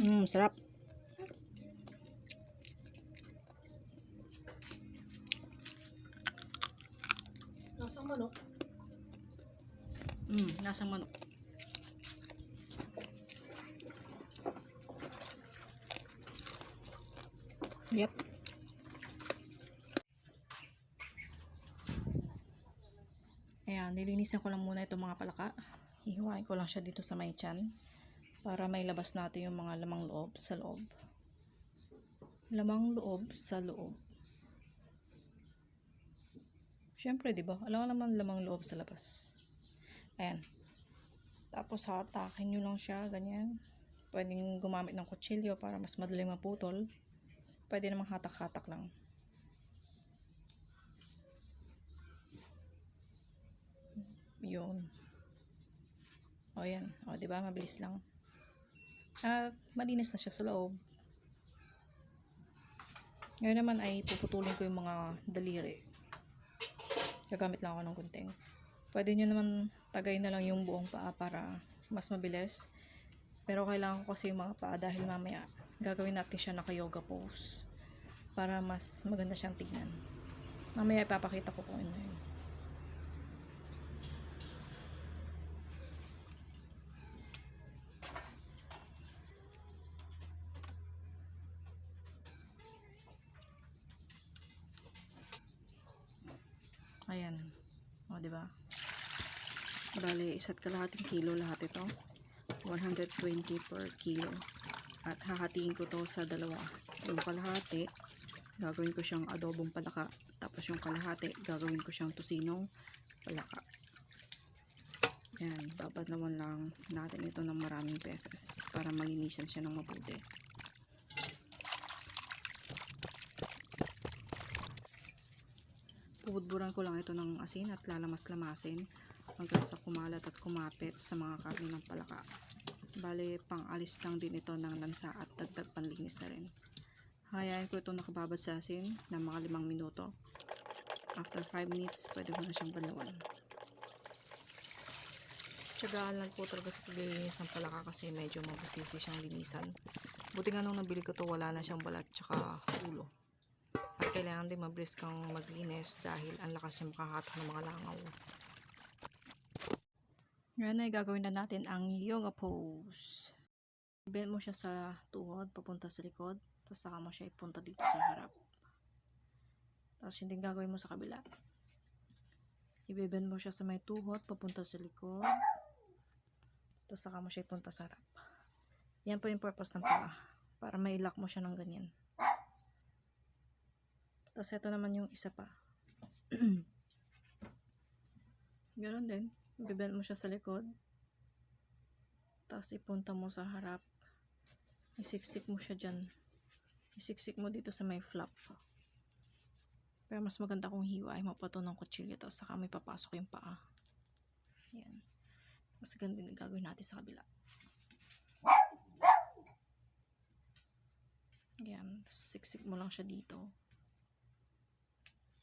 Sarap. Nasang manok? Nasang manok. Yep. Ayan, nilinisan ko lang muna itong mga palaka. Hihiwain ko lang siya dito sa may tiyan para may labas natin yung mga lamang loob sa loob. Lamang loob sa loob. Siyempre, di ba? Alam naman lamang loob sa labas. Ayan. Tapos hatakin nyo lang siya, ganyan. Pwedeng gumamit ng kutsilyo para mas madaling maputol. Pwede namang hatak-hatak lang. Yun. O yan. O, diba? Mabilis lang. At malinis na siya sa loob. Ngayon naman ay puputulin ko yung mga daliri. Gagamit lang ako ng gunting. Pwede nyo naman tagay na lang yung buong paa para mas mabilis. Pero kailangan ko kasi yung mga paa dahil mamaya gagawin natin siya naka-yoga pose. Para mas maganda siyang tignan. Mamaya ipapakita ko kung ano yun. Ayan. O, diba? Bale, 1.5 kilo lahat ito. 120 per kilo. At hahatiin ko to sa dalawa. Yung kalahati, gagawin ko siyang adobong palaka. Tapos yung kalahati, gagawin ko siyang tosinong palaka. Ayan, babadlawan lang natin ito ng maraming beses para malinisan siya ng mabuti. Bubudburan ko lang ito ng asin at lalamas-lamasin hanggang sa kumalat at kumapit sa mga karne ng palaka. Bale, pang-alis lang din ito ng lansa at dagdag panlinis na rin. Hayain ko ito nakababad sa asin ng mga 5 minuto. After 5 minutes, pwede ko na siyang balawan. Tiyagaan lang po talaga sa paglilinis ng palaka kasi medyo mabusisi siyang linisan. Buti nga nung nabili ko to, wala na siyang balat tsaka ulo. At kailangan din mabilis kang maglinis dahil ang lakas niya makahatak ng mga langaw. Ngayon ay gagawin na natin ang yoga pose. I-bend mo siya sa tuhod, papunta sa likod, tapos saka mo siya ipunta dito sa harap. Tapos hindi gagawin mo sa kabila. I-bend mo siya sa may tuhod, papunta sa likod, tapos saka mo siya ipunta sa harap. Yan po yung purpose ng paa, para mailak mo siya ng ganyan. Tapos ito naman yung isa pa. Ganoon din. I-bend mo siya sa likod. Tapos ipunta mo sa harap. Isiksik mo siya dyan. Isiksik mo dito sa may flap. Pero mas maganda kung hiwain mo pa ito ng kutsilyo. Tapos saka may papasok yung paa. Ayan. Mas ganda din gagawin natin sa kabila. Ayan. Siksik mo lang siya dito.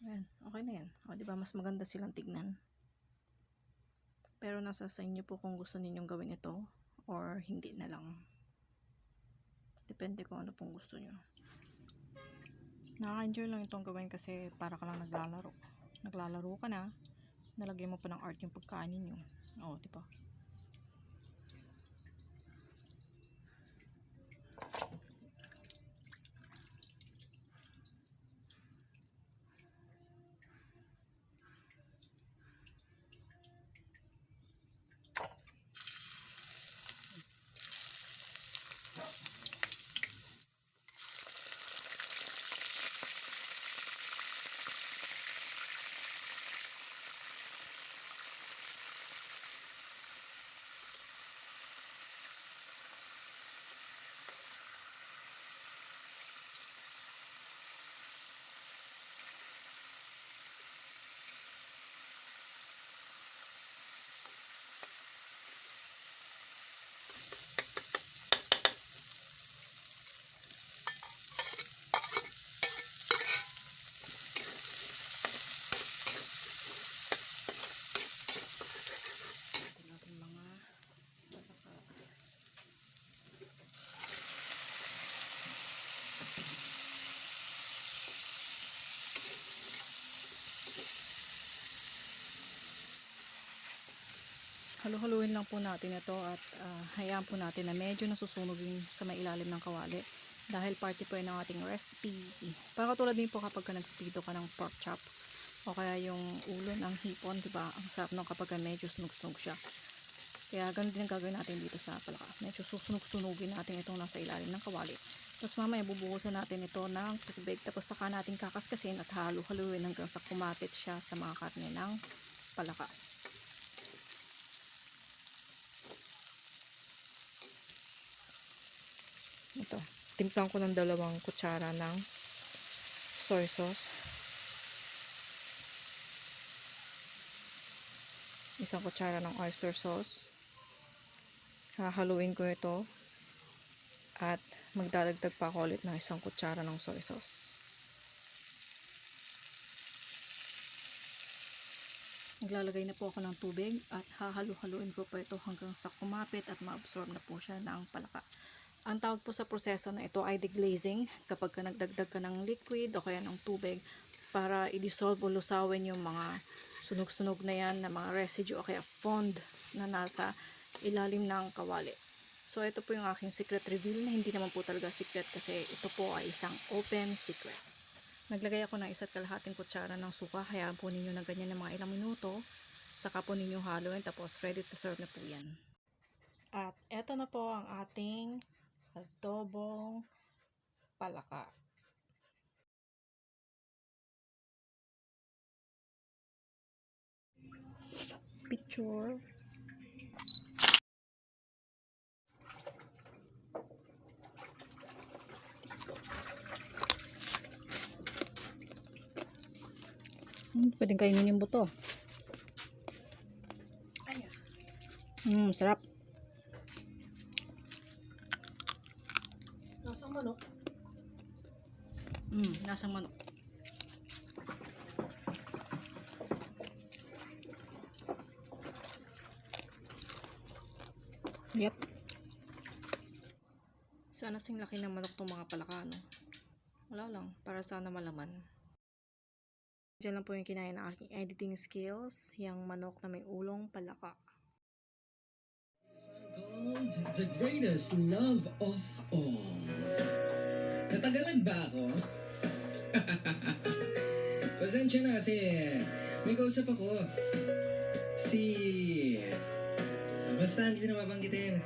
Ayan, okay na yan. O, diba, mas maganda silang tignan. Pero nasa sa inyo po kung gusto ninyong gawin ito or hindi na lang. Depende kung ano pong gusto nyo. Nakaka-enjoy lang itong gawin kasi para ka lang naglalaro. Naglalaro ka na, nalagyan mo pa ng art yung pagkain ninyo. O, diba? Halu-haluin lang po natin ito at hayaan po natin na medyo nasusunog yung sa may ilalim ng kawali dahil party po yun ng ating recipe. Para katulad din po kapag nagpito ka ng pork chop o kaya yung ulo ng hipon, diba? Ang sarap nung kapag medyo sunog-sunog siya. Kaya ganun din ang gagawin natin dito sa palaka. Medyo susunog-sunugin natin itong nasa ilalim ng kawali. Tapos mamaya bubuhusan natin ito ng tubig. Tapos saka natin kakaskasin at halu-haluin hanggang sa kumapit siya sa mga karne ng palaka. Ito. Timplang ko ng 2 kutsara ng soy sauce. 1 kutsara ng oyster sauce. Hahaluin ko ito at magdadagdag pa ako ulit ng 1 kutsara ng soy sauce. Naglalagay na po ako ng tubig at hahalu-haluin ko pa ito hanggang sa kumapit at ma-absorb na po siya ng palaka. Ang tawag po sa proseso na ito ay deglazing kapag nagdagdag ka ng liquid o kaya ng tubig para i-dissolve o lusawin yung mga sunog-sunog na yan na mga residue o kaya fond na nasa ilalim ng kawali. So ito po yung aking secret reveal na hindi naman po talaga secret kasi ito po ay isang open secret. Naglagay ako ng 1.5 kutsara ng suka, hayaan po ninyo na ganyan ng mga ilang minuto, saka po ninyo haluin tapos ready to serve na po yan. At eto na po ang ating adobong palaka. Picture. Pwedeng kainin yung buto. Sarap. Lasang manok. Lasang manok. Yep. Sana sing laki ng manok tong mga palaka, no? Wala lang, para sana malaman. Diyan lang po yung kinaya ng aking editing skills, yung manok na may ulong palaka. The greatest love of all. Natagalan ba ako? Pasensya na kasi may kausap ako. Basta hindi ko na mabanggitin.